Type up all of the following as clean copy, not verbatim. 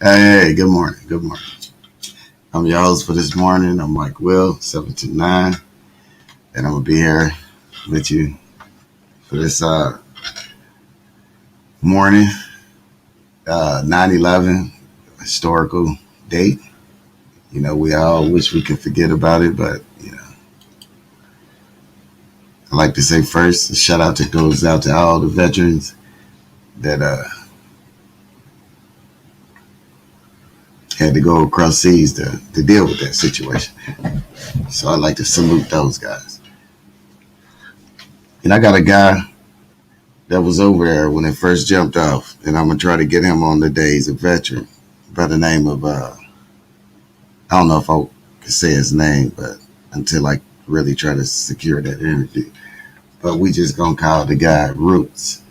Hey, good morning. Good morning. I'm your host for this morning. I'm Mike Will, 729, and I'm going to be here with you for this morning, 9/11 historical date. We all wish we could forget about it, but, I like to say first, a shout out to goes out to all the veterans that had to go across seas to deal with that situation. So I'd like to salute those guys. And I got a guy that was over there when it first jumped off, and I'm gonna try to get him on the days. A veteran by the name of I don't know if I can say his name, but until I really try to secure that interview, but we just gonna call the guy Roots.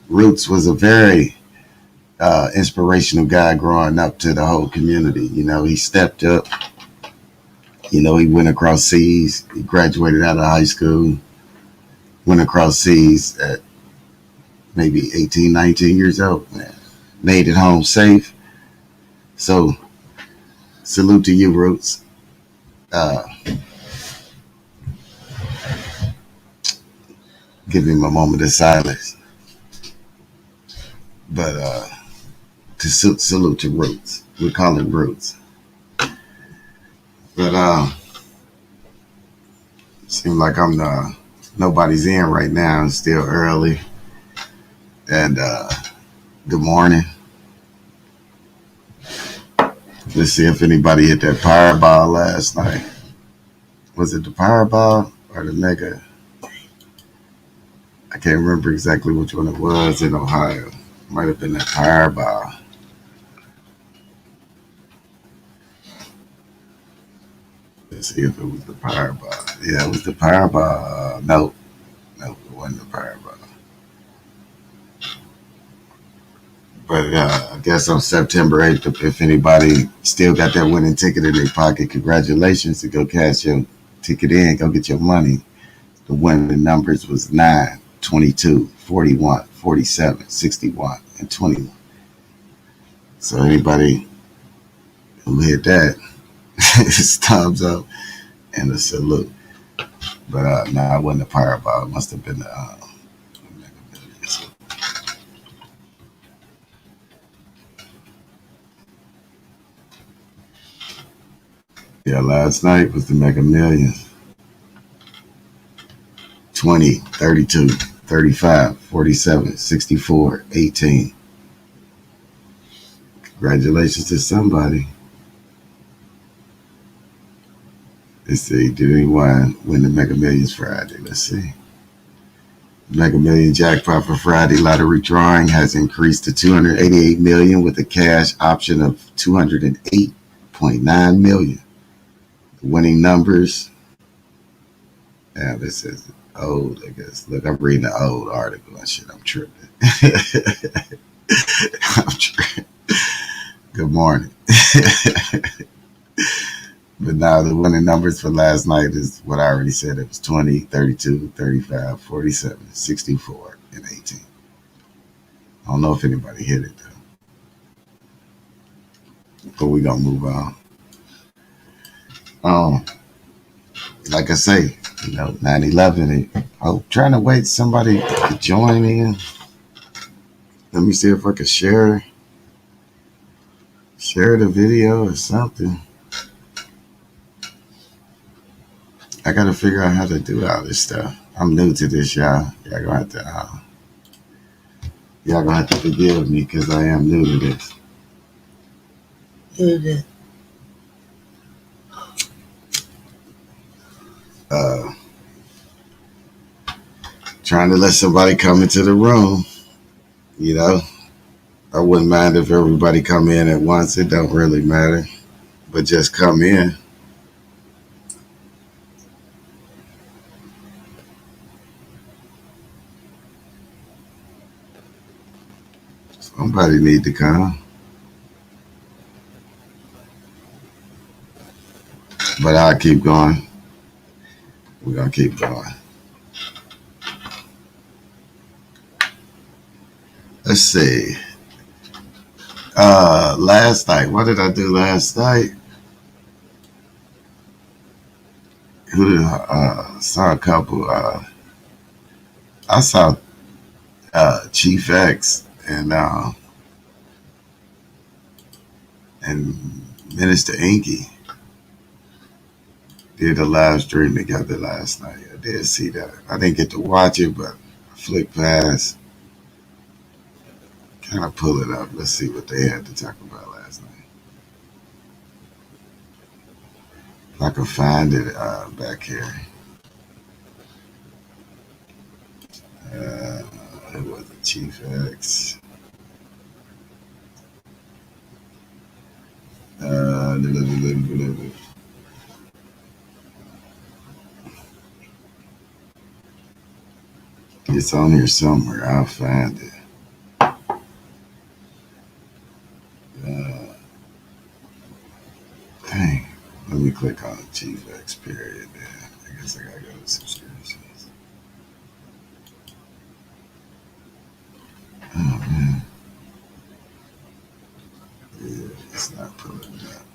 Roots was a very inspirational guy growing up to the whole community. He stepped up. He went across seas. He graduated out of high school, went across seas at maybe 18, 19 years old, man. Made it home safe. So salute to you, Roots. Uh, give him a moment of silence. But to salute to Roots. We call him Roots. But seems like nobody's in right now. It's still early. And good morning. Let's see if anybody hit that Powerball last night. Was it the Powerball or the Mega? I can't remember exactly which one it was in Ohio. Might have been that Powerball. Let's see if it was the Powerball. Yeah, it was the Powerball. No, it wasn't the Powerball. But I guess on September 8th, if anybody still got that winning ticket in their pocket, congratulations to go cash your ticket in, go get your money. The winning numbers was 9, 22, 41, 47, 61, and 21. So anybody who hit that, it's thumbs up and a salute. But no, it wasn't the Powerball. It must have been the Mega Millions. Yeah, last night was the Mega Millions. 20, 32, 35, 47, 64, 18. Congratulations to somebody. Let's see, did anyone win the Mega Millions Friday? Let's see. Mega Million jackpot for Friday lottery drawing has increased to 288 million with a cash option of 208.9 million. The winning numbers. Yeah, this is old, I guess. Look, I'm reading an old article and shit. I'm tripping. I'm tripping. Good morning. But now the winning numbers for last night is what I already said. It was 20, 32, 35, 47, 64, and 18. I don't know if anybody hit it though. But we're gonna move on. Um, like I say, 9/11. I'm trying to wait somebody to join in. Let me see if I can share the video or something. I gotta figure out how to do all this stuff. I'm new to this, y'all. Y'all gonna have to forgive me because I am new to this. Uh, trying to let somebody come into the room. You know, I wouldn't mind if everybody come in at once. It don't really matter, but just come in. Somebody need to come. But I'll keep going. We're gonna keep going. Let's see. Last night, what did I do last night? Who did saw a couple? I saw Chief X and Minister Inky did a live stream together last night. I did see that. I didn't get to watch it, but I flicked past. Kind of pull it up. Let's see what they had to talk about last night. If I can find it back here. It was the Chief X. It's on here somewhere. I'll find it. Dang. Let me click on Chief X period. I guess I gotta go to subscriptions. Oh man. Yeah, it's not pulling up.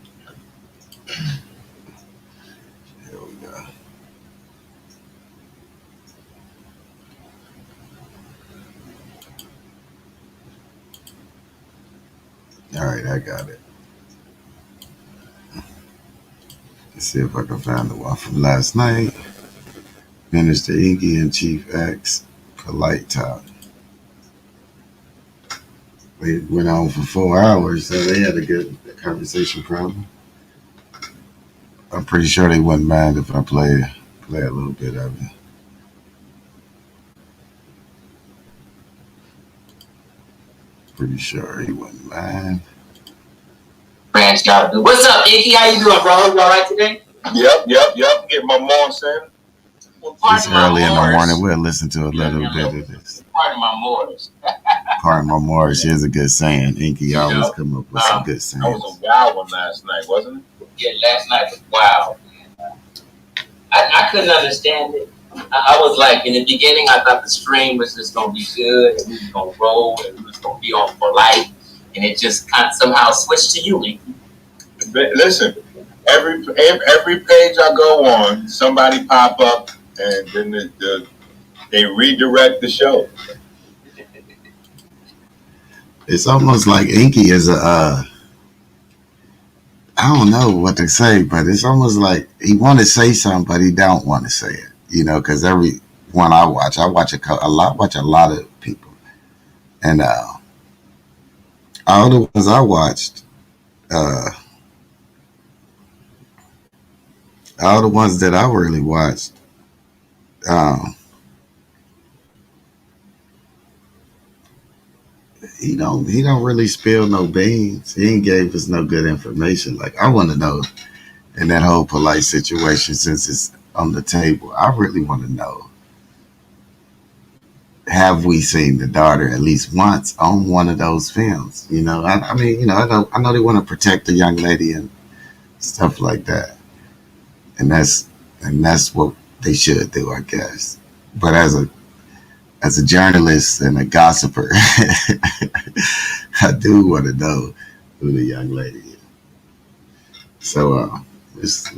Here we go. All right, I got it. Let's see if I can find the one from last night. Minister Inky and Chief X, polite talk. They went on for 4 hours, so they had a good conversation problem. I'm pretty sure they wouldn't mind if I play a little bit of it. Pretty sure he wouldn't mind. What's up, Inky? How you doing, bro? You all right today? Yep. Get my morse in. Well, It's early in the morning. We'll listen to a little bit of this. Pardon my morse. Pardon my Morris is a good saying. Inky always come up with some good That sayings. was a wild one last night, wasn't it? Yeah, last night was wild. I couldn't understand it. I was like, in the beginning, I thought the stream was just going to be good, and we was going to roll, and we was going to be on for life, and it just kind of somehow switched to you, Inky. Listen, every page I go on, somebody pop up, and then they redirect the show. It's almost like Inky is I don't know what to say, but it's almost like he want to say something, but he don't want to say it. You know, because every one I watch a lot of people, and all the ones I watched, all the ones that I really watched, he don't really spill no beans. He ain't gave us no good information. Like I want to know in that whole polite situation, since it's on the table, I really want to know: have we seen the daughter at least once on one of those films? You know, I mean, you know, I know they want to protect the young lady and stuff like that, and that's what they should do, I guess. But as a journalist and a gossiper, I do want to know who the young lady is. So let's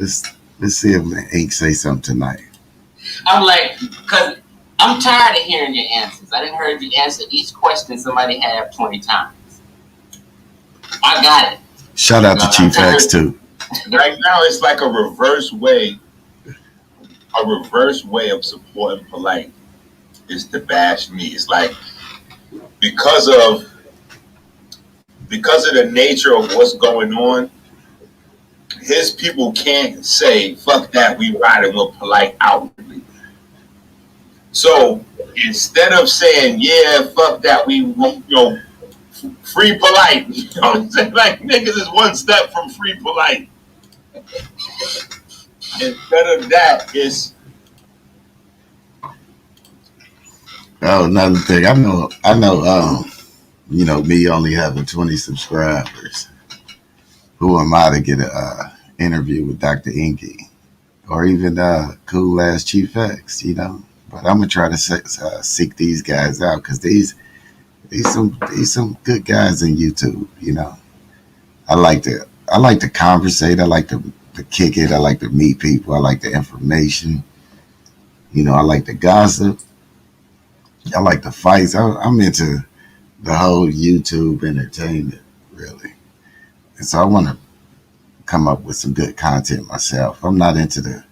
see if Ink say something tonight. I'm like, because I'm tired of hearing your answers. I didn't heard you answer each question somebody had 20 times. I got it. Shout out to Chief X too. Right now, it's like a reverse way of supporting polite is to bash me. It's like because of the nature of what's going on, his people can't say fuck that, we riding with polite outwardly. So instead of saying yeah fuck that, we free polite, you know what I'm saying? Like niggas is one step from free polite. Instead of that, it's another thing. I know. You know, me only having 20 subscribers. Who am I to get a interview with Dr. Inky or even cool ass Chief X? You know, but I'm gonna try to seek these guys out because These some good guys in YouTube. You know, I like to conversate. I like to kick it. I like to meet people. I like the information. You know, I like the gossip. I like the fights. I'm into the whole YouTube entertainment, really. And so I want to come up with some good content myself. I'm not into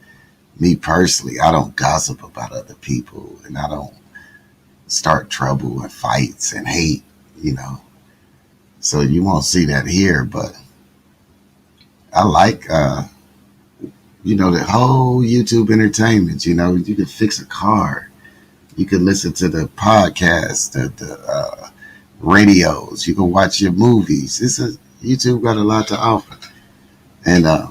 me personally, I don't gossip about other people and I don't start trouble and fights and hate, you know. So you won't see that here, but I like, the whole YouTube entertainment. You know, you can fix a car, you can listen to the podcasts, the radios, you can watch your movies. YouTube got a lot to offer, and I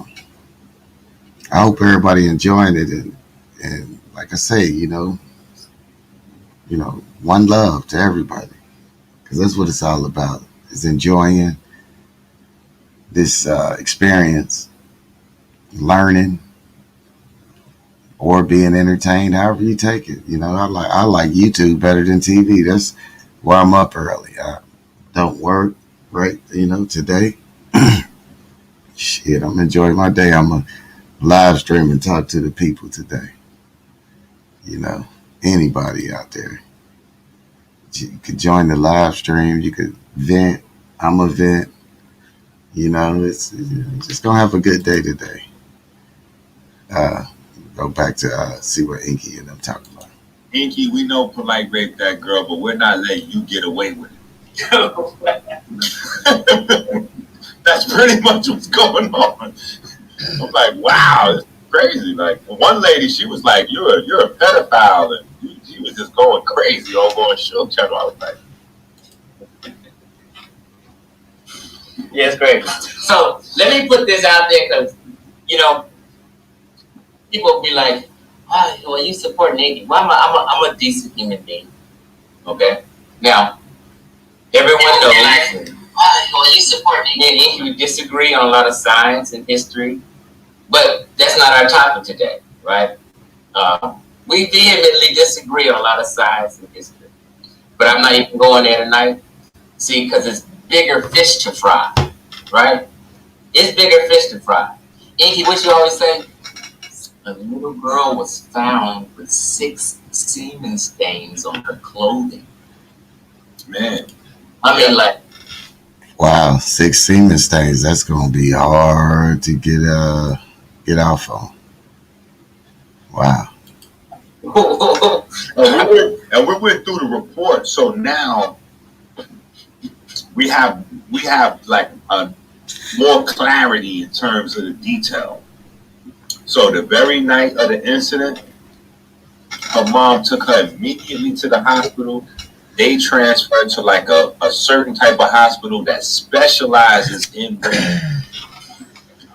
hope everybody enjoying it. And like I say, one love to everybody, because that's what it's all about. Is enjoying this experience, learning, or being entertained, however you take it. You know, I like YouTube better than TV. That's why I'm up early. I don't work, right? You know, today, shit, I'm enjoying my day. I'm a live stream and talk to the people today. You know, anybody out there, you could join the live stream. You could vent. I'm a vent. You know, it's just gonna have a good day today. Uh, Go back to see what Inky and them talking about. Inky, we know Polite raped that girl, but we're not letting you get away with it. That's pretty much what's going on. I'm like, wow, it's crazy. Like one lady, she was like, "You're a pedophile," and she was just going crazy over on Show Channel. I was like, Yeah, it's great. So let me put this out there because, you know, people will be like, "Why? Well, you support Nikki?" Well, I'm a decent human being. Okay. Now, everyone knows. Why? Well, you support Nikki? Me and Nikki would disagree on a lot of science and history, but that's not our topic today, right? We vehemently disagree on a lot of science and history, but I'm not even going there tonight. See, because it's bigger fish to fry, right? It's bigger fish to fry. Inky, what you always say? A little girl was found with 6 semen stains on her clothing. man, I mean, like, Wow, 6 semen stains. That's gonna be hard to get off on. Wow. and we went through the report, so now we have like more clarity in terms of the detail. So the very night of the incident, her mom took her immediately to the hospital. They transferred to like a certain type of hospital that specializes in rape,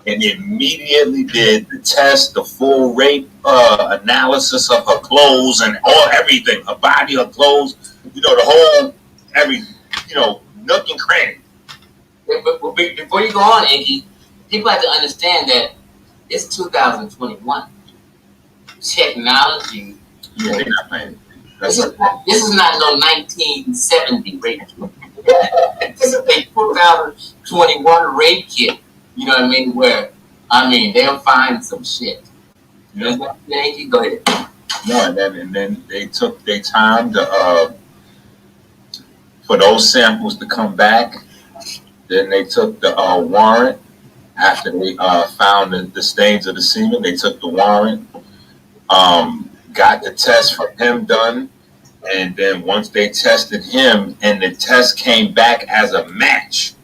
and immediately did the test, the full rape analysis of her clothes and everything, her body, her clothes, the whole nook and cranny. before you go on, Inky, people have to understand that it's 2021. Technology. Yeah, they're not playing. This is not no 1970 rape kit. This is a 2021 rape kit. You know what I mean? Where, they'll find some shit. You know what I mean? Go ahead. No, and then they took their time to for those samples to come back. Then they took the warrant after they found the stains of the semen. They took the warrant, got the test for him done, and then once they tested him and the test came back as a match,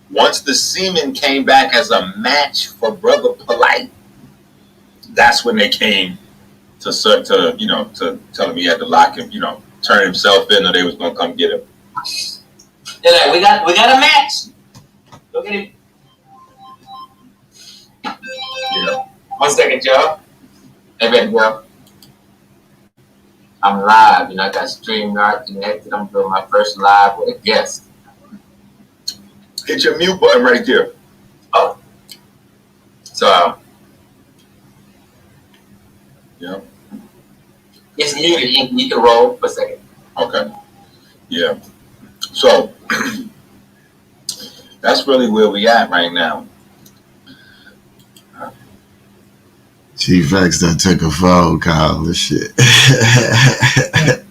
once the semen came back as a match for Brother Polite, that's when they came to tell him he had to lock him, turn himself in, or they was gonna come get him. They're like, we got a match. Look at him. Yeah. 1 second, y'all. Hey, baby girl. I'm live. I got StreamYard connected. I'm doing my first live with a guest. Hit your mute button right there. Oh. So. Yeah. It's muted. You can roll for a second. Okay. Yeah. So that's really where we at right now. Chief X done took a phone call and shit. I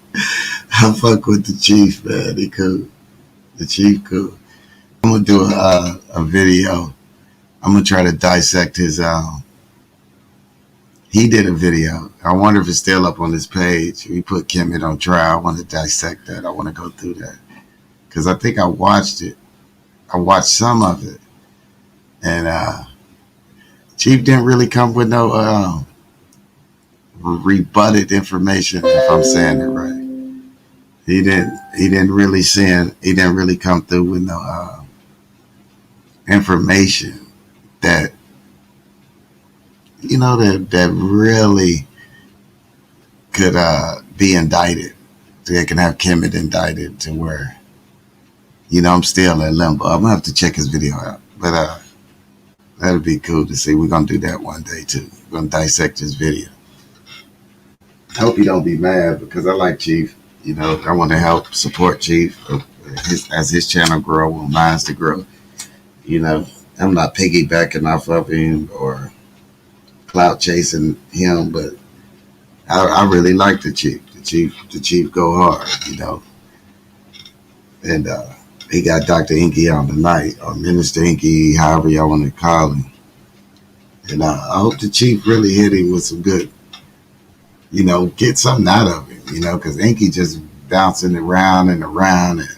fuck with the chief, man. He cool. The chief cool. I'm gonna do a video. I'm gonna try to dissect his. He did a video. I wonder if it's still up on his page. He put Kemet on trial. I want to dissect that. I want to go through that because I think I watched it. I watched some of it, and Chief didn't really come with no rebutted information. If I'm saying it right, he didn't. He didn't really send. He didn't really come through with no information that that really could be indicted. So they can have Kemet indicted to where I'm still in limbo. I'm gonna have to check his video out, but that'd be cool to see. We're gonna do that one day too. We're gonna dissect his video. I hope he don't be mad because I like Chief. I want to help support Chief as his channel grow. I want mine to grow. I'm not piggybacking off of him or clout chasing him, but I really like the Chief. The Chief go hard. And he got Dr. Inky on tonight, or Minister Inky, however y'all want to call him. And I hope the Chief really hit him with some good, get something out of him, because Inky just bouncing around and around, and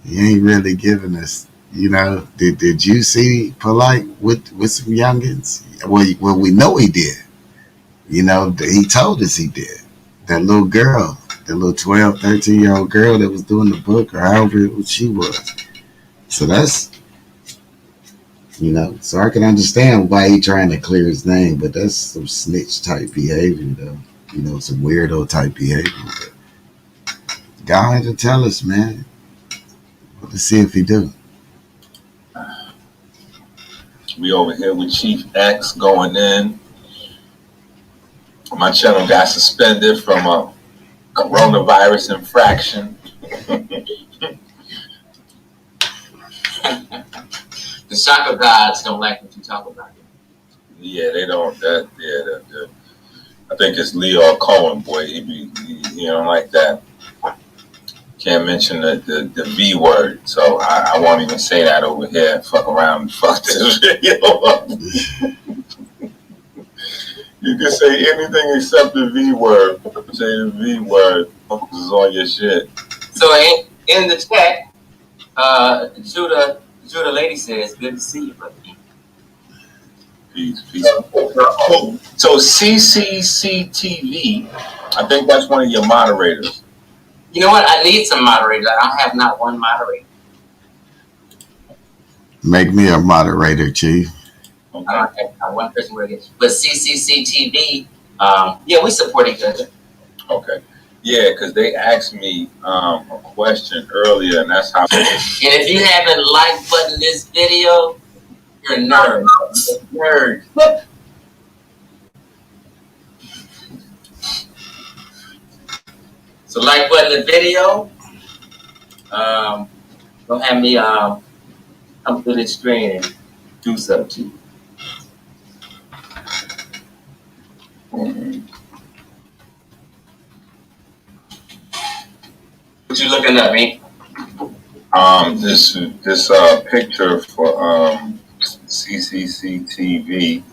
he ain't really giving us, Did you see Polite with some youngins? Well, we know he did. He told us he did. That little girl, the little 12, 13-year-old girl that was doing the book, or however she was. So that's, so I can understand why he trying to clear his name, but that's some snitch type behavior, though. Some weirdo type behavior. But God had to tell us, man. Let's see if he do. We over here with Chief X going in. My channel got suspended from a coronavirus infraction. The soccer gods don't like what you talk about. Yeah, they don't. I think it's Leo Cohen, boy. He don't like that. Can't mention the V word, so I won't even say that over here. Fuck around and fuck this video. You can say anything except the V word. Say the V word. Focus on your shit. So in the chat, Judah lady says, "Good to see you, brother." Peace. So CCCTV, I think that's one of your moderators. You know what? I need some moderators. I have not one moderator. Make me a moderator, Chief. Okay. I don't have one person where it is. But CCCTV, we support each other. Okay. Yeah, because they asked me a question earlier, and that's how. And if you haven't like button this video, you're a nerd. Nerd. So like button the video. Don't have me come through the screen and do something to you. What you looking up, me? This picture for CCCTV.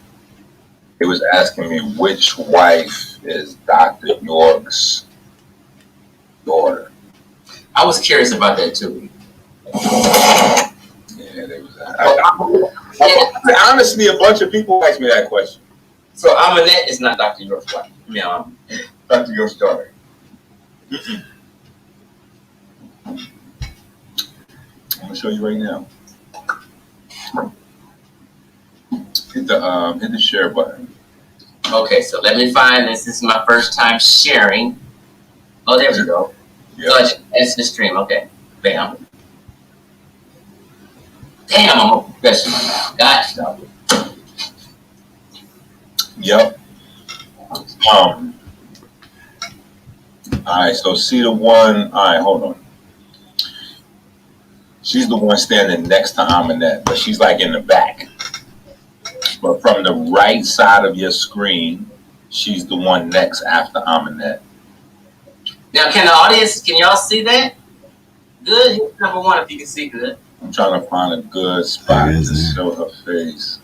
It was asking me which wife is Dr. York's daughter. I was curious about that too. Yeah, they was. Honestly, a bunch of people asked me that question. So Amanette is not Dr. York's wife. Dr. York's daughter. I'm gonna show you right now. Hit the share button. Okay, so let me find this. This is my first time sharing. Oh, there we go. Yep. Oh, that's the stream. Okay, bam. Damn, I'm a professional now. Gotcha. Yep. All right, so see the one. All right, hold on. She's the one standing next to Aminette, but she's like in the back. But from the right side of your screen, she's the one next after Aminette. Now, can the audience, can y'all see that? Good. Here's number one if you can see good. I'm trying to find a good spot to show her face.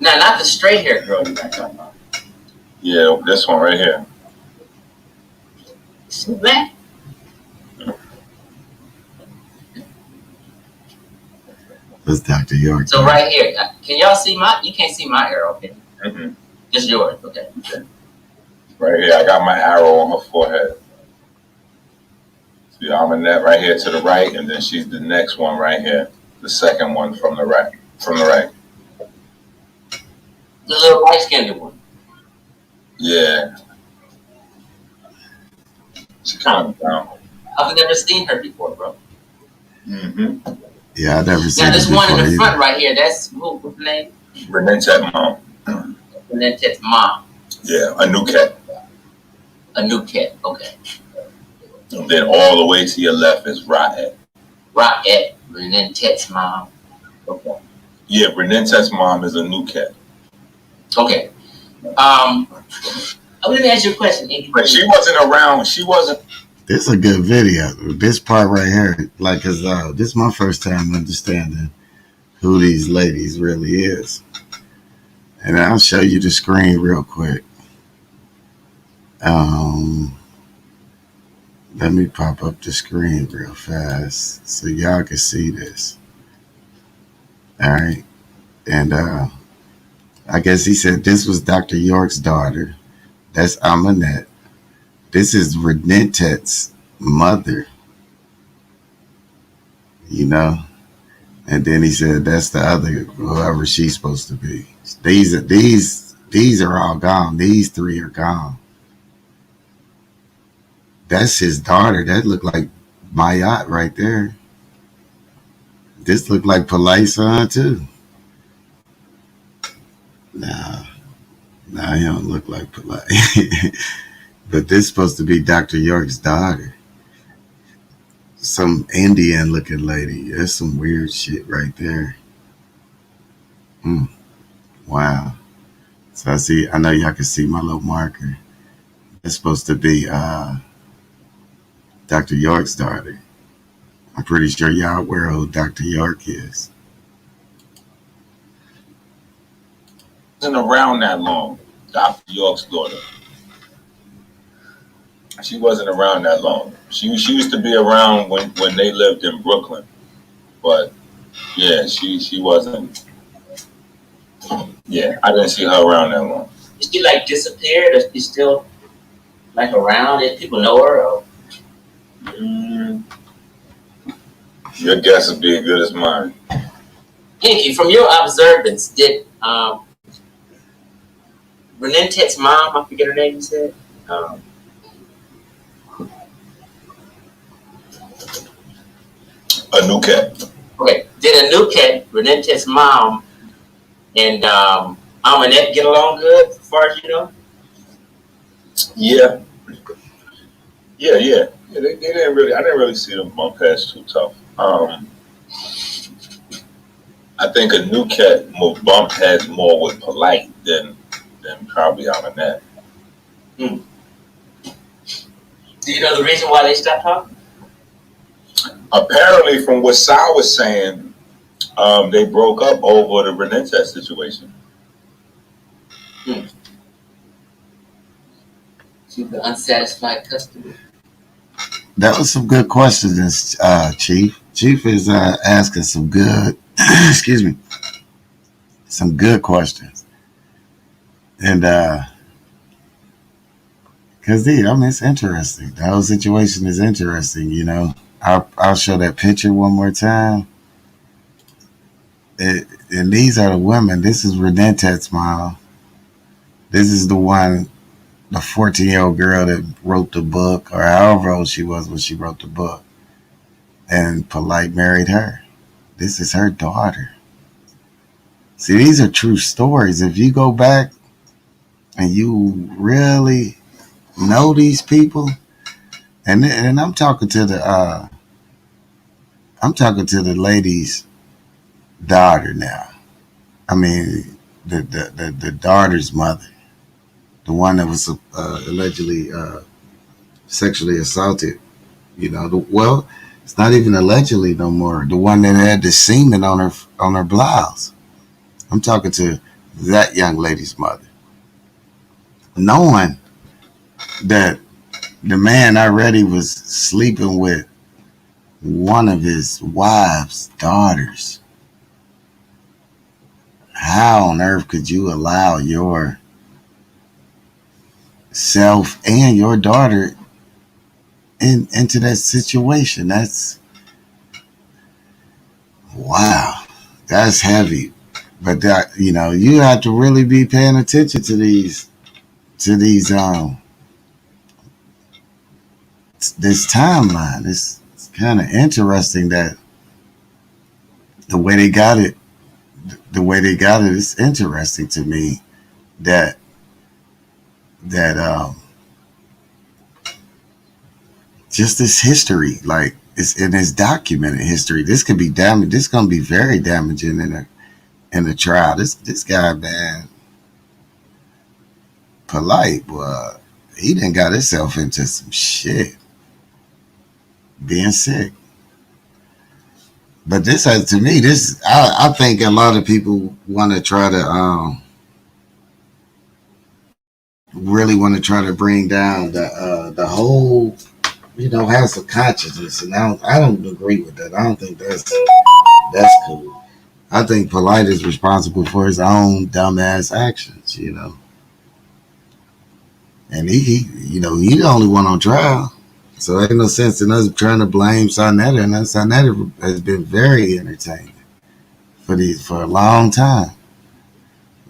Now, not the straight hair girl you're talking about. Yeah, this one right here. See that? That's Dr. York. So right here, can y'all see my? You can't see my arrow, can you? Mm-hmm. Just yours, okay. Right here, I got my arrow on her forehead. See, Aminette right here to the right, and then she's the next one right here, the second one from the right. From the right. The little light-skinned one. Yeah. She kind of down. I've never seen her before, bro. Mm-hmm. Yeah, I've never seen her. Now, this before one in the either. front right here, that's what's the name? Renette's mom. Renette's mom. Yeah, a new cat. A new cat, okay. And then all the way to your left is Ra'et. Ra'et, Renette's mom. Okay. Yeah, Renette's mom is a new cat. Okay. I'm going to ask you a question. But she wasn't around. She wasn't. This is a good video. This part right here, like, cause this is my first time understanding who these ladies really is. And I'll show you the screen real quick. Let me pop up the screen real fast so y'all can see this. All right. And I guess he said this was Dr. York's daughter. That's Aminette. This is Renette's mother. You know? And then he said that's the other, whoever she's supposed to be. These are all gone. These three are gone. That's his daughter. That looked like Mayat right there. This looked like Polite's son too. Nah, he don't look like Polite. But this is supposed to be Dr. York's daughter. Some Indian looking lady. There's some weird shit right there. Wow. So I know y'all can see my little marker. It's supposed to be Dr. York's daughter. I'm pretty sure y'all aware who Dr. York is. Wasn't around that long. Dr. York's daughter. She wasn't around that long. She used to be around when they lived in Brooklyn. But yeah, she wasn't. Yeah, I didn't see her around that long. Is she like disappeared? Or is she still like around? If people know her? Or? Your guess would be as good as mine. Inky, from your observance, did Renette's mom, I forget her name, you said? Anuket. Okay, did Anuket, Renette's mom, and Aminette get along good, as far as you know? Yeah. They didn't really. I didn't really see them bump heads too tough. I think Anuket will bump heads more with Polite than probably Aminette. Do you know the reason why they stopped talking? Apparently, from what Sal was saying, they broke up over the Renette situation. She's the unsatisfied customer. That was some good questions, Chief. Chief is asking some good, excuse me, some good questions. And, because, it's interesting. The whole situation is interesting, you know. I'll show that picture one more time. And these are the women. This is Renette's mom. This is the one, the 14-year-old girl that wrote the book, or however old she was when she wrote the book. And Polite married her. This is her daughter. See, these are true stories. If you go back and you really know these people, and I'm talking to the I'm talking to the lady's daughter now. I mean, the daughter's mother, the one that was allegedly sexually assaulted. Well, it's not even allegedly no more. The one that had the semen on her blouse. I'm talking to that young lady's mother, knowing that the man already was sleeping with one of his wife's daughters. How on earth could you allow your self and your daughter into that situation? That's wow. That's heavy. But that you have to really be paying attention to these this timeline. It's kind of interesting that the way they got it, is interesting to me. That that just this history, like it's documented history. This could be damage. This gonna be very damaging in the trial. This guy, man, polite, boy, he done got himself into some shit, being sick. But this has to me, this I think a lot of people want to try to really want to try to bring down the whole has a consciousness, and I don't agree with that. I don't think that's cool. I think Polite is responsible for his own dumbass actions, and he the only one on trial. So ain't no sense in us trying to blame Sonetta, and Sonetta has been very entertaining for a long time.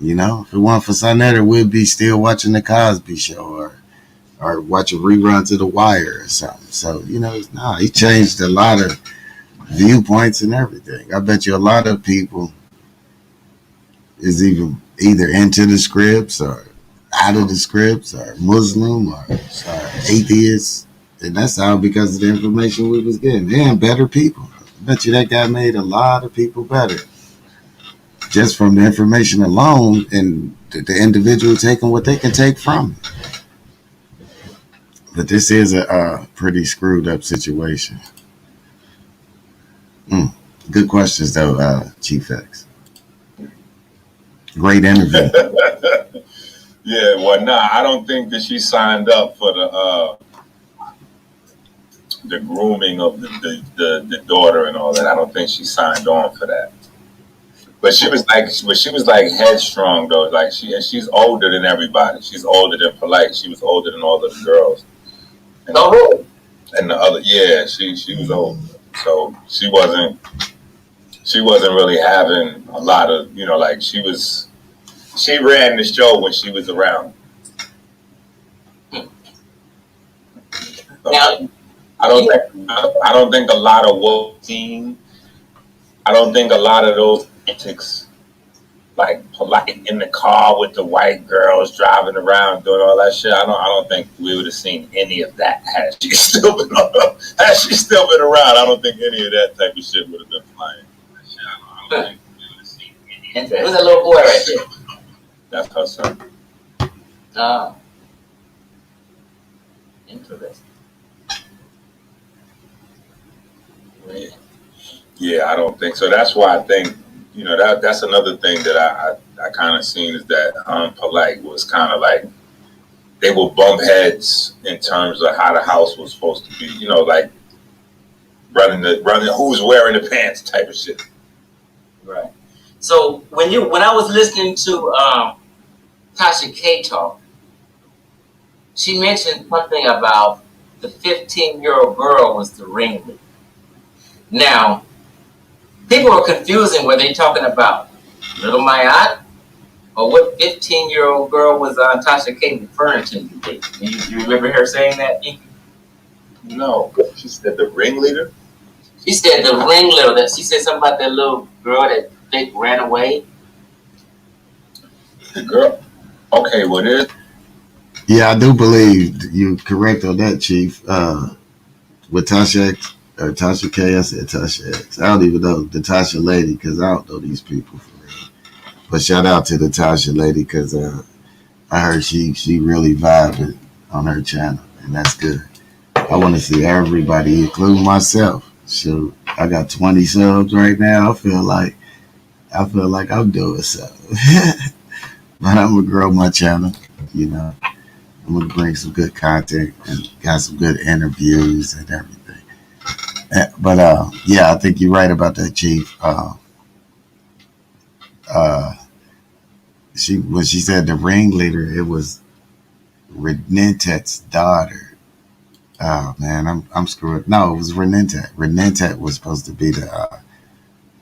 If it weren't for Sonetta, we'd be still watching the Cosby Show or watching reruns of The Wire or something. So he changed a lot of viewpoints and everything. I bet you a lot of people is either into the scripts or out of the scripts or Muslim or atheists. And that's all because of the information we was getting. And better people. I bet you that guy made a lot of people better. Just from the information alone and the individual taking what they can take from it. But this is a pretty screwed up situation. Good questions though, Chief X. Great interview. Yeah, well, nah, I don't think that she signed up for the grooming of the daughter and all that. I don't think she signed on for that. But she was like headstrong though. Like she's older than everybody. She's older than Polite. She was older than all of the girls. And, and the other, yeah, she was old. So she wasn't really having a lot of like she ran the show when she was around. So, Now, I don't think a lot of woke team. I don't think a lot of those antics, like Polite in the car with the white girls driving around doing all that shit. I don't think we would have seen any of that had she still been around. I don't think any of that type of shit would have been flying. I don't think we would have seen any of that. it was a little boy right there. That's her son. Oh, interesting. Yeah, I don't think so. That's why I think that's another thing that I kind of seen is that Polite was kind of like they were bump heads in terms of how the house was supposed to be. Like running who's wearing the pants type of shit. Right. So when I was listening to Tasha K talk, she mentioned something about the 15-year-old girl was the ringleader. Now, people are confusing whether they're talking about Little Mayat or what 15-year-old girl was Tasha K referring to. You remember her saying that? No, she said the ringleader. She said the ringleader. That she said something about that little girl that they ran away. The girl. Okay, what is? Yeah, I do believe you correct on that, Chief. With Tasha Or Tasha K. I said Tasha X. I don't even know the Tasha lady because I don't know these people for real. But shout out to the Tasha lady because I heard she really vibing on her channel, and that's good. I want to see everybody, including myself. Shoot, I got 20 subs right now. I feel like I'm doing something. But I'm gonna grow my channel. You know, I'm gonna bring some good content and got some good interviews and everything. But yeah, I think you're right about that, Chief. Uh, she when she said the ringleader, it was Renentet's daughter. Oh man, I'm screwed. No, it was Renentet. Renentet was supposed to be the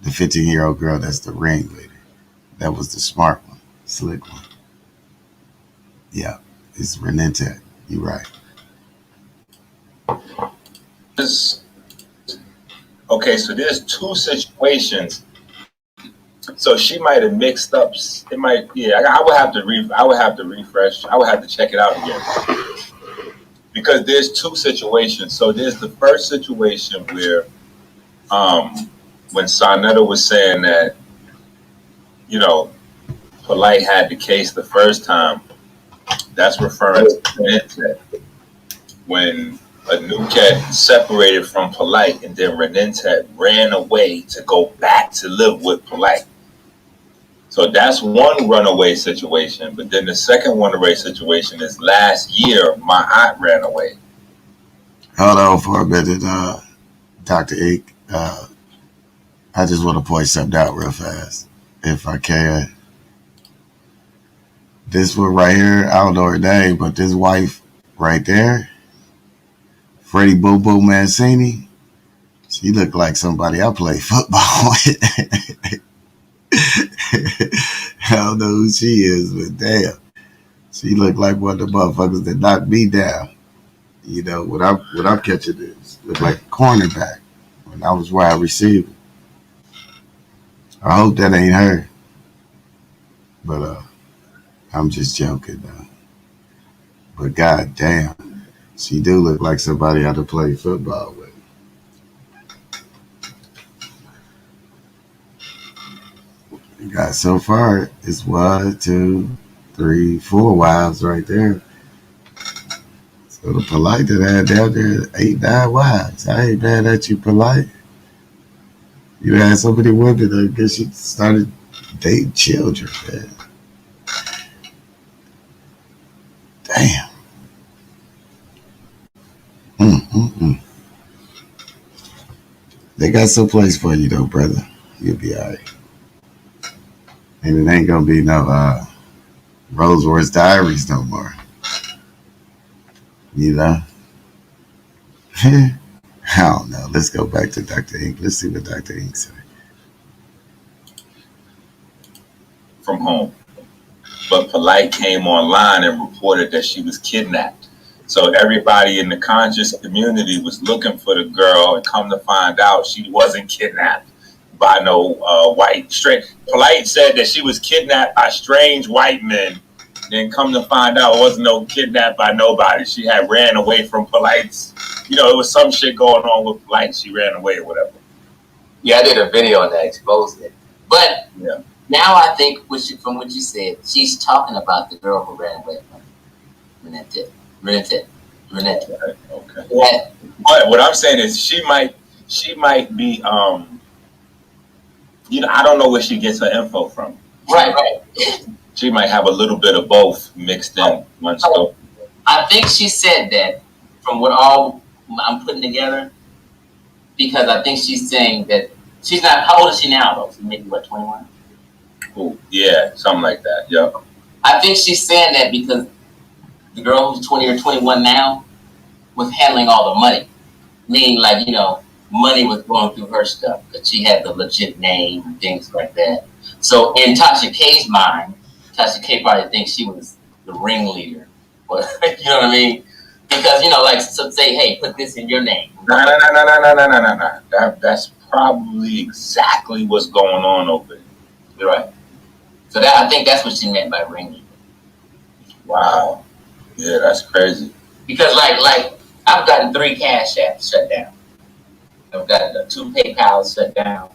15-year-old girl that's the ringleader. That was the smart one, slick one. Yeah, it's Renentet. You're right. Okay, so there's two situations. So she might have mixed up. It might, yeah. I would have to I would have to refresh. I would have to check it out again because there's two situations. So there's the first situation where, when Sonetta was saying that, you know, Polite had the case the first time. That's referring to Renentet. When Anuket separated from Polite and then Renentet ran away to go back to live with Polite. So that's one runaway situation. But then the second runaway situation is last year, my aunt ran away. Hold on for a minute, Dr. Ink. I just want to point something out real fast, if I can. This one right here, I don't know her name, but this wife right there, Freddie Boo Boo Mancini, she looked like somebody I play football with. I don't know who she is, but damn, she looked like one of the motherfuckers that knocked me down. You know, what I'm catching is look like a cornerback when I was wide receiver. I hope that ain't her, but I'm just joking though. But god damn, she do look like somebody I to play football with. You got so far it's 1, 2, 3, 4 wives right there. So the Polite that had down there 8, 9 wives. I ain't mad at you, Polite. You had so many women. I guess you started dating children, man. Damn. Mm-mm-mm. They got some place for you though, brother. You'll be alright. And it ain't gonna be no Roseworth Diaries no more. You know? I don't know. Let's go back to Dr. Ink. Let's see what Dr. Ink said. From home. But Polite came online and reported that she was kidnapped. So everybody in the conscious community was looking for the girl, and come to find out she wasn't kidnapped by no white straight. Polite said that she was kidnapped by strange white men. Then come to find out it wasn't no kidnapped by nobody. She had ran away from Polite's. You know, it was some shit going on with Polite. She ran away or whatever. Yeah, I did a video on that, exposed it. But yeah. Now I think from what you said, she's talking about the girl who ran away from Renentet. Okay. But what I'm saying is she might be you know, I don't know where she gets her info from. Right. She might have a little bit of both mixed in one scope. I think she said that from what all I'm putting together, because I think she's saying that she's not. How old is she now though? She's maybe what, 21? Ooh, yeah, something like that. Yeah. I think she's saying that because the girl who's 20 or 21 now was handling all the money. Meaning, like, you know, money was going through her stuff because she had the legit name and things like that. So in Tasha K's mind, Tasha K probably thinks she was the ringleader. But you know what I mean? Because, you know, like, so say, hey, put this in your name. No. That's probably exactly what's going on over there. You're right. So that I think that's what she meant by ringleader. Wow. Yeah, that's crazy. Because like I've gotten 3 cash apps shut down. I've got 2 PayPal shut down.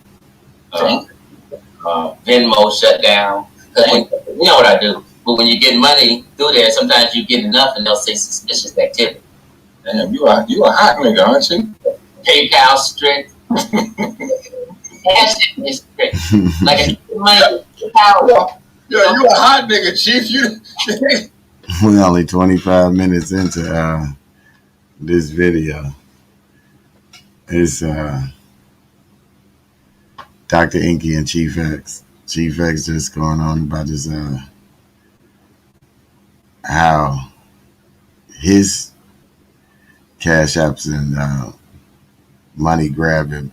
Venmo shut down. Because you know what I do. But when you get money through there, sometimes you get enough and they'll say suspicious activity. Damn, you a hot nigga, aren't you? PayPal strict. Cash is strict. Like if money PayPal. Yo, you a hot nigga, Chief. You. We're only 25 minutes into this video. It's Dr. Inky and Chief X. Chief X just going on about his how his cash apps and money grabbing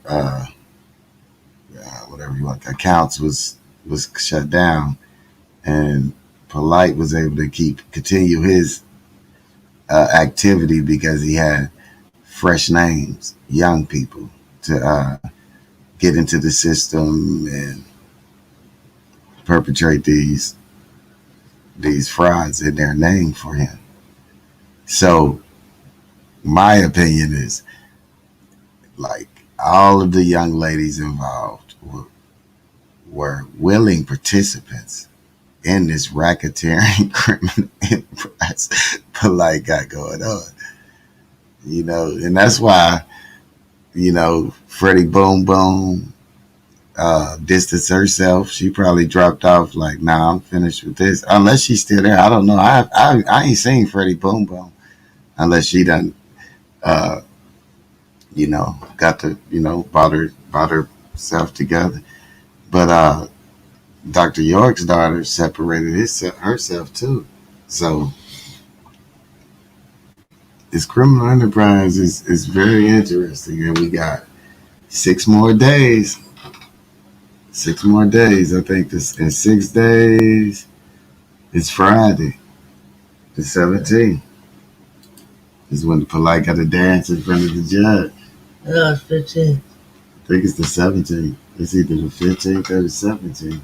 whatever you want accounts was shut down, and Polite was able to continue his activity because he had fresh names, young people to get into the system and perpetrate these frauds in their name for him. So my opinion is, like, all of the young ladies involved were willing participants in this racketeering criminal enterprise Polite got going on. You know, and that's why, you know, Freddie Boom Boom distanced herself. She probably dropped off like, nah, I'm finished with this. Unless she's still there. I don't know. I ain't seen Freddie Boom Boom unless she done you know, got to, you know, bought herself together. But Dr. York's daughter separated herself too. So this criminal enterprise is very interesting, and we got 6 more days. 6 more days. I think this in 6 days. It's Friday, the 17th. Is when the Polite got to dance in front of the judge. No, it's 15. I think it's the 17th. It's either the 15th or the 17th.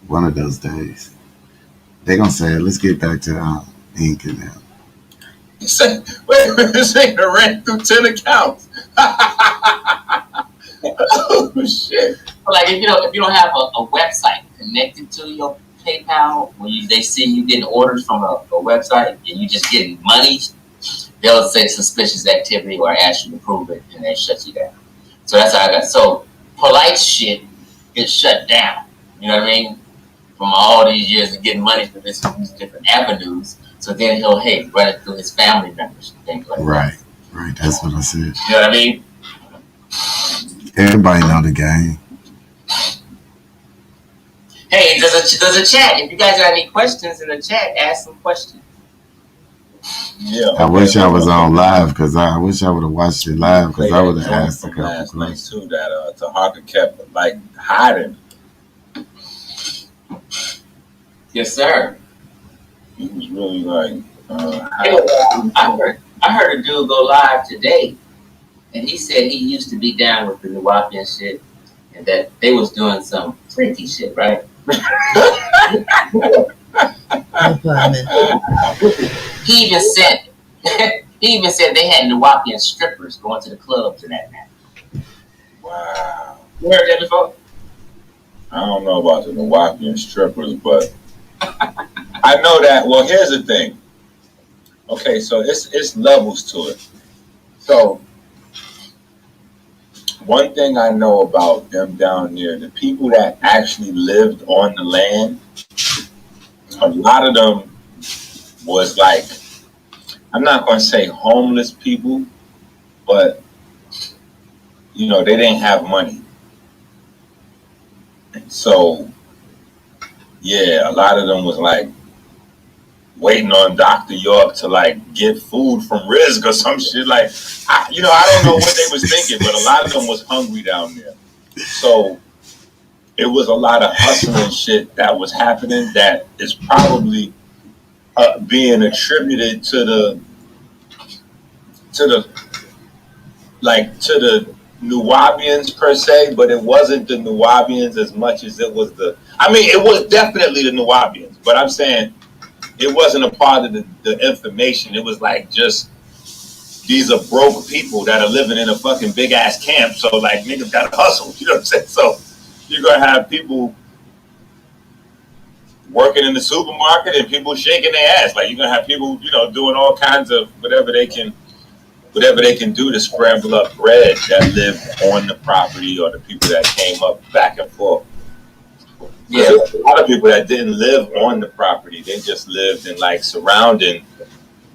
One of those days. They gonna say, let's get back to Ink and them. You say, wait a minute, this ain't ran through 10 accounts. Oh shit! Like if you don't have a website connected to your PayPal, when they see you getting orders from a website and you just getting money, they'll say suspicious activity or ask you to prove it, and they shut you down. So that's how I got. So Polite shit gets shut down. You know what I mean? From all these years of getting money from these different avenues. So then he'll run it through his family members and things like that. Right. That's what I said. You know what I mean? Everybody know the game. Hey, there's a chat. If you guys got any questions in the chat, ask some questions. Yeah. I wish I was on live because I wish I would have watched it live because I would have asked a couple last night questions. too that Tahaka kept like hiding. Yes, sir. He was really like. I heard a dude go live today, and he said he used to be down with the Nuwapian shit, and that they was doing some freaky shit, right? No problem. He even said they had Nuwapian strippers going to the clubs and that. Wow. You heard that before? I don't know about the Nuwapian strippers, but I know that. Well, here's the thing. Okay, so it's levels to it. So one thing I know about them down there, the people that actually lived on the land, a lot of them was like, I'm not going to say homeless people, but, you know, they didn't have money. So, yeah, a lot of them was like waiting on Dr. York to like get food from Rizk or some shit. Like, I don't know what they was thinking, but a lot of them was hungry down there. So it was a lot of hustling shit that was happening that is probably being attributed to the Nuwabians per se, but it wasn't the Nuwabians as much as it was it was definitely the Nuwabians, but I'm saying it wasn't a part of the information. It was like just these are broke people that are living in a fucking big ass camp. So like niggas gotta hustle. You know what I'm saying? So you're gonna have people working in the supermarket and people shaking their ass. Like you're gonna have people, you know, doing all kinds of whatever they can do to scramble up bread that live on the property or the people that came up back and forth. Yeah, a lot of people that didn't live on the property, they just lived in like surrounding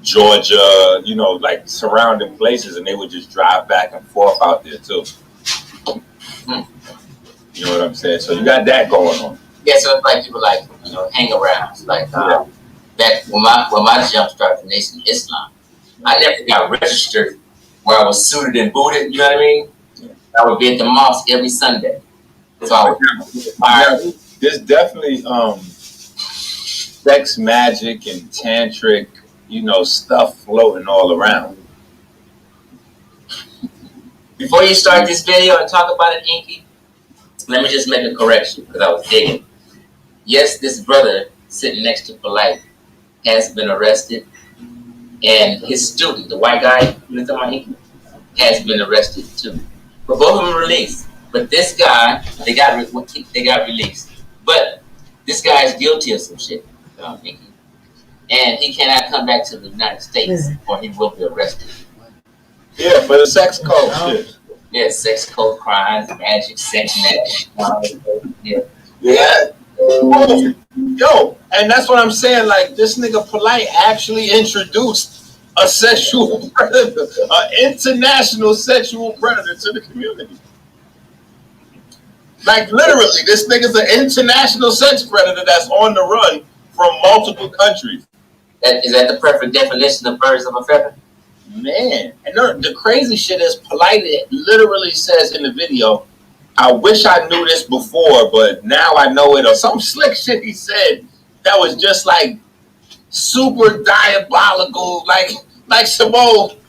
Georgia, you know, like surrounding places, and they would just drive back and forth out there too. You know what I'm saying? So you got that going on. Yeah, so it's like people like, you know, hang around. Like that when my jump started the Nation of Islam, I never got registered where I was suited and booted, you know what I mean? Yeah. I would be at the mosque every Sunday. So I would there's definitely sex magic and tantric, you know, stuff floating all around. Before you start this video and talk about it, Inky, let me just make a correction because I was digging. Yes, this brother sitting next to Polite has been arrested, and his student, the white guy, has been arrested too. But both of them released. But this guy, they got released. But this guy is guilty of some shit, and he cannot come back to the United States, or he will be arrested. Yeah, for the sex code shit. Yeah, sex code crimes, magic, sex magic. Yeah. Yo, and that's what I'm saying. Like this nigga Polite actually introduced a sexual predator, an international sexual predator to the community. Like literally, this nigga's an international sex predator that's on the run from multiple countries. Is that the perfect definition of birds of a feather? Man, and the crazy shit is Polite literally says in the video, I wish I knew this before, but now I know it, or some slick shit he said that was just like super diabolical, like some old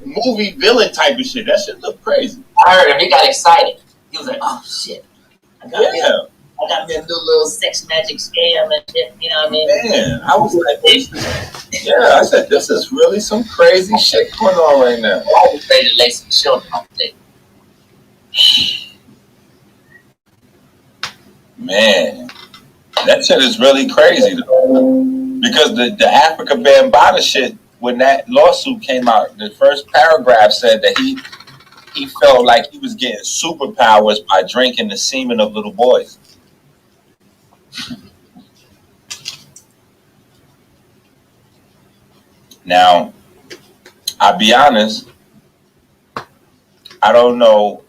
movie villain type of shit. That shit looked crazy. I heard him, he got excited. He was like, oh shit. I got me a new little sex magic scam and shit, you know what I mean? Man, I was like, I said, this is really some crazy shit going on right now. I was ready to lay some children on the table. Man, that shit is really crazy though. Because the Africa Bambaataa shit, when that lawsuit came out, the first paragraph said that he felt like he was getting superpowers by drinking the semen of little boys. Now, I'll be honest, I don't know,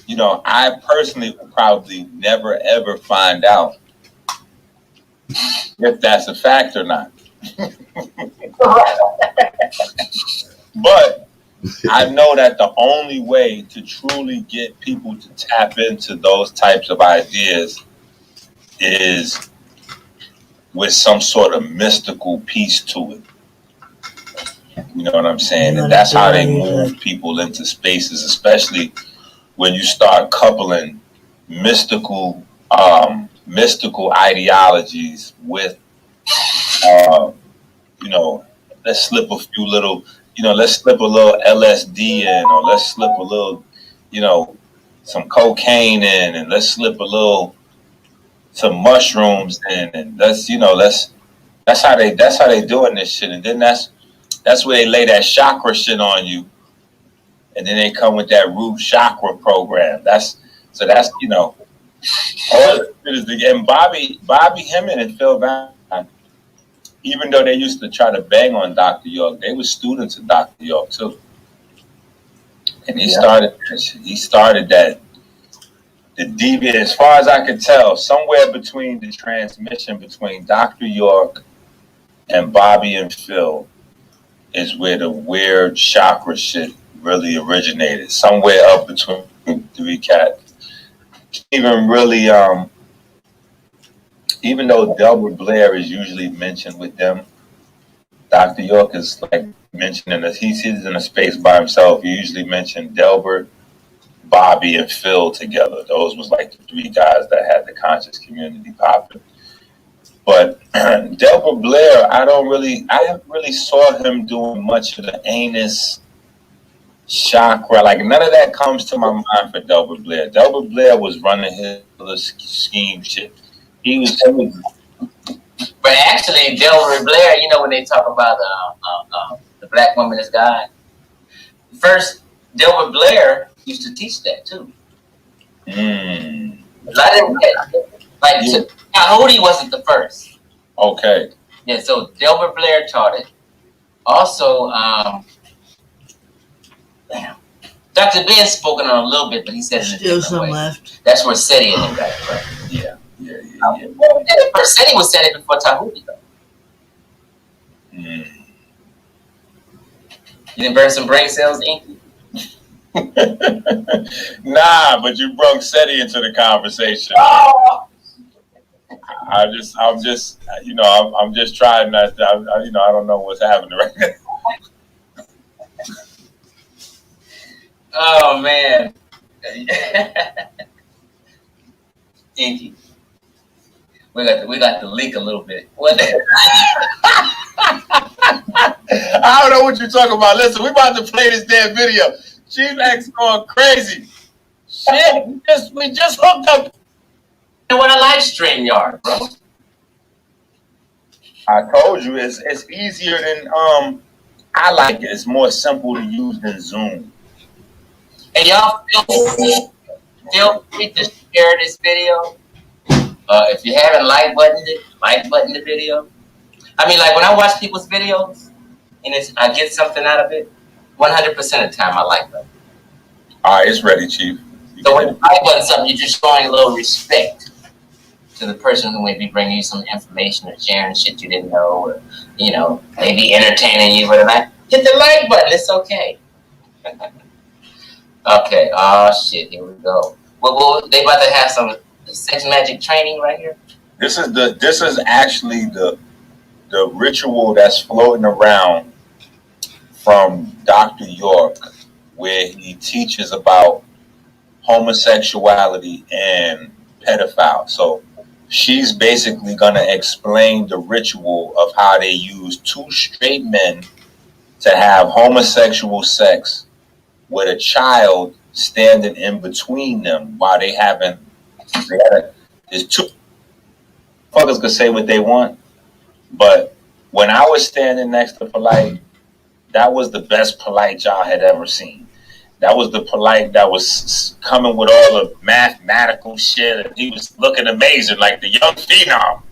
you know, I personally would probably never ever find out if that's a fact or not. But I know that the only way to truly get people to tap into those types of ideas is with some sort of mystical piece to it. You know what I'm saying? And that's how they move people into spaces, especially when you start coupling mystical ideologies with, you know, let's slip a few little, you know, let's slip a little LSD in, or let's slip a little, you know, some cocaine in, and let's slip a little, some mushrooms in, and that's how they doing this shit. And then that's where they lay that chakra shit on you, and then they come with that root chakra program. That's you know, all the shit is and Bobby Hemming and Phil Van, even though they used to try to bang on Dr. York, they were students of Dr. York too. And he started that, the deviant, as far as I could tell, somewhere between the transmission between Dr. York and Bobby and Phil is where the weird chakra shit really originated. Somewhere up between three cats. Even really, even though Delbert Blair is usually mentioned with them, Dr. York is like mentioning that he's in a space by himself. You usually mention Delbert, Bobby, and Phil together. Those was like the three guys that had the conscious community popping. But Delbert Blair, I haven't really saw him doing much of the anus chakra. Like none of that comes to my mind for Delbert Blair. Delbert Blair was running his little scheme shit. He was But actually, Delbert Blair, you know, when they talk about the black woman is God, first Delbert Blair used to teach that too. Mm. I didn't get like Yeah. Tahuti wasn't the first. Okay. Yeah, so Delbert Blair taught it. Also, Dr. Ben spoken on a little bit, but he said it in a Still different some way. left. That's where Seti and them got it from. Yeah. Seti was said it before Tahuti, though. Mm. You didn't burn some brain cells, Inky? Nah, but you brought SETI into the conversation. Oh! I'm just, you know, I'm just trying not to, you know, I don't know what's happening right now. Oh, man. Inky. We got to leak a little bit. What the I don't know what you're talking about. Listen, we about to play this damn video. Chief X going crazy. Shit, we just hooked up. I want a live stream yard, bro. I told you it's easier than I like it. It's more simple to use than Zoom. And y'all feel free to share this video. If you haven't like buttoned the video. I mean, like when I watch people's videos and I get something out of it, 100% of the time I like them. All right, it's ready, Chief. So when you like button something, you're just showing a little respect to the person who may be bringing you some information or sharing shit you didn't know, or you know, maybe entertaining you with a like. Hit the like button. It's okay. Okay. Oh shit. Here we go. Well, they about to have some sex magic training right here. This is actually the ritual that's floating around from Dr. York, where he teaches about homosexuality and pedophile. So she's basically going to explain the ritual of how they use two straight men to have homosexual sex with a child standing in between them while they haven't. There's two fuckers could say what they want, but when I was standing next to Polite, that was the best Polite y'all had ever seen. That was the Polite that was coming with all the mathematical shit, and he was looking amazing, like the young phenom.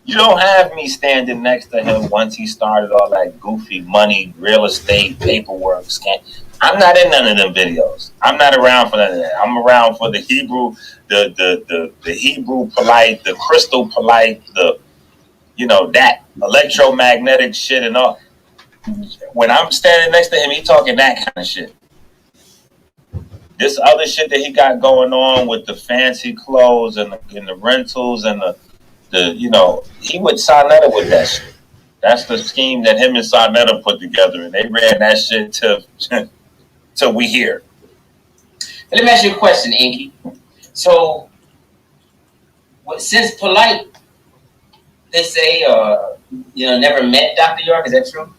You don't have me standing next to him once he started all that goofy money, real estate, paperwork, scam. I'm not in none of them videos. I'm not around for none of that. I'm around for the Hebrew, the Hebrew Polite, the crystal Polite, the, you know, that electromagnetic shit and all. When I'm standing next to him, he talking that kind of shit. This other shit that he got going on with the fancy clothes and the rentals and the you know, he would Sarnetta with that shit. That's the scheme that him and Sarnetta put together, and they ran that shit till we here. Let me ask you a question, Inky. So, since Polite, they say, you know, never met Dr. York, is that true?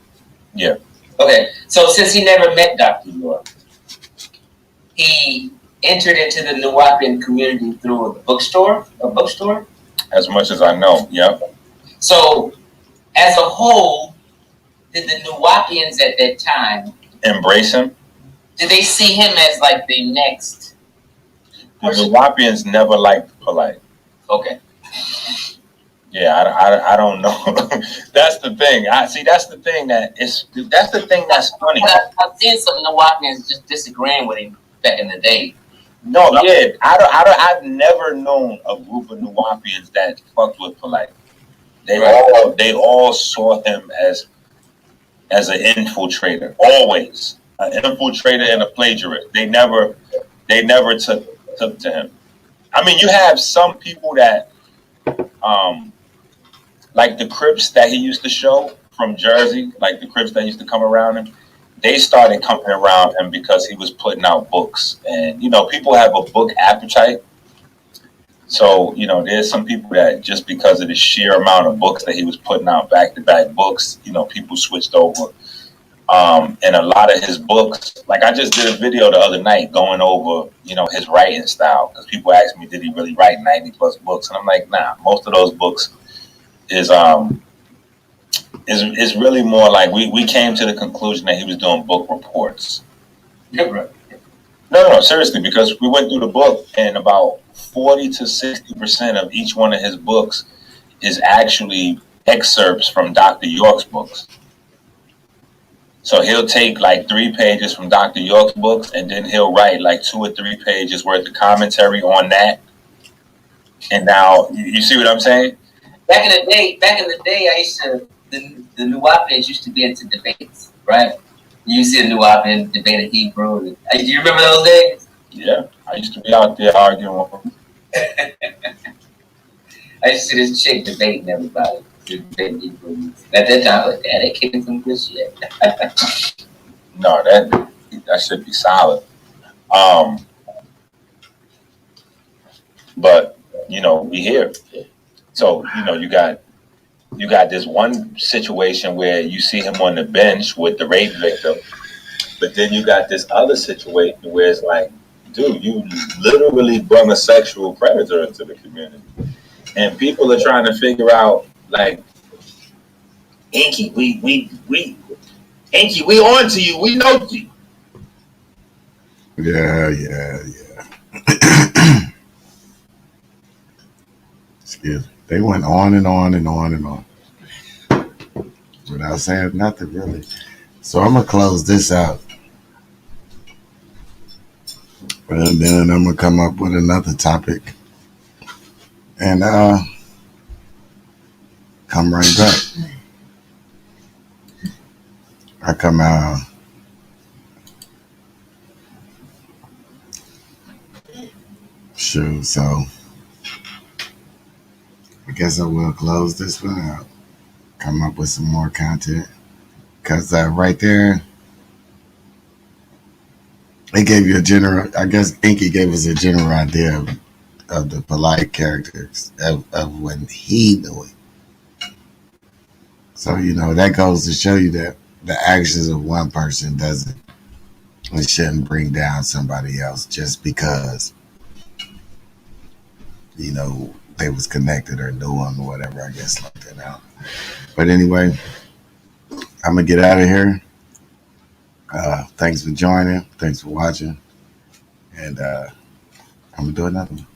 Yeah. Okay, so since he never met Dr. York, he entered into the Nuwapian community through a bookstore? As much as I know, yeah. So, as a whole, did the Nuwapians at that time embrace him? Did they see him as like the next? The Nuwapians never liked Polite. Okay. Yeah, I don't know. That's the thing. That's the thing that's funny. I've seen some Nuwapians just disagreeing with him back in the day. No, yeah, I've never known a group of Nuwapians that fucked with Polite. They all saw him as an infiltrator, always an infiltrator and a plagiarist. They never took to him. I mean, you have some people that, like the Crips that he used to show from Jersey, like the Crips that used to come around him. They started coming around him because he was putting out books, and you know, people have a book appetite. So, there's some people that just because of the sheer amount of books that he was putting out back to back books, people switched over. And a lot of his books, like I just did a video the other night going over, his writing style. Because people ask me, did he really write 90 plus books? And I'm like, nah, most of those books is really more like we came to the conclusion that he was doing book reports. Yeah, bro. No, seriously, because we went through the book and about 40 to 60% of each one of his books is actually excerpts from Dr. York's books. So he'll take like 3 pages from Dr. York's books and then he'll write like 2 or 3 pages worth of commentary on that. And now you see what I'm saying? Back in the day, I used to the Nuwapians used to be into debates, right? You see a Nuwapian debate in Hebrew. Do you remember those days? Yeah, I used to be out there arguing with him. I used to see this chick debating everybody. Debating Hebrew. At that time, I was like, damn, they kicking some good shit. No, that should be solid. But we here. So you got this one situation where you see him on the bench with the rape victim, but then you got this other situation where it's like, dude, you literally brought a sexual predator into the community, and people are trying to figure out like, Inky, Inky, we on to you, we know you. Yeah. Excuse me. They went on and on and on and on without saying nothing really. So I'm gonna close this out, and then I'm gonna come up with another topic, and come right back. I come out. Shoot, so I guess I will close this one out. Come up with some more content. Because right there, it gave you a general, I guess Inky gave us a general idea of the polite characters of when he knew it. So, that goes to show you that the actions of one person it shouldn't bring down somebody else just because, they was connected or knew him or whatever, I guess, like that out. But anyway, I'm going to get out of here. Thanks for joining. Thanks for watching. And I'm going to do another one.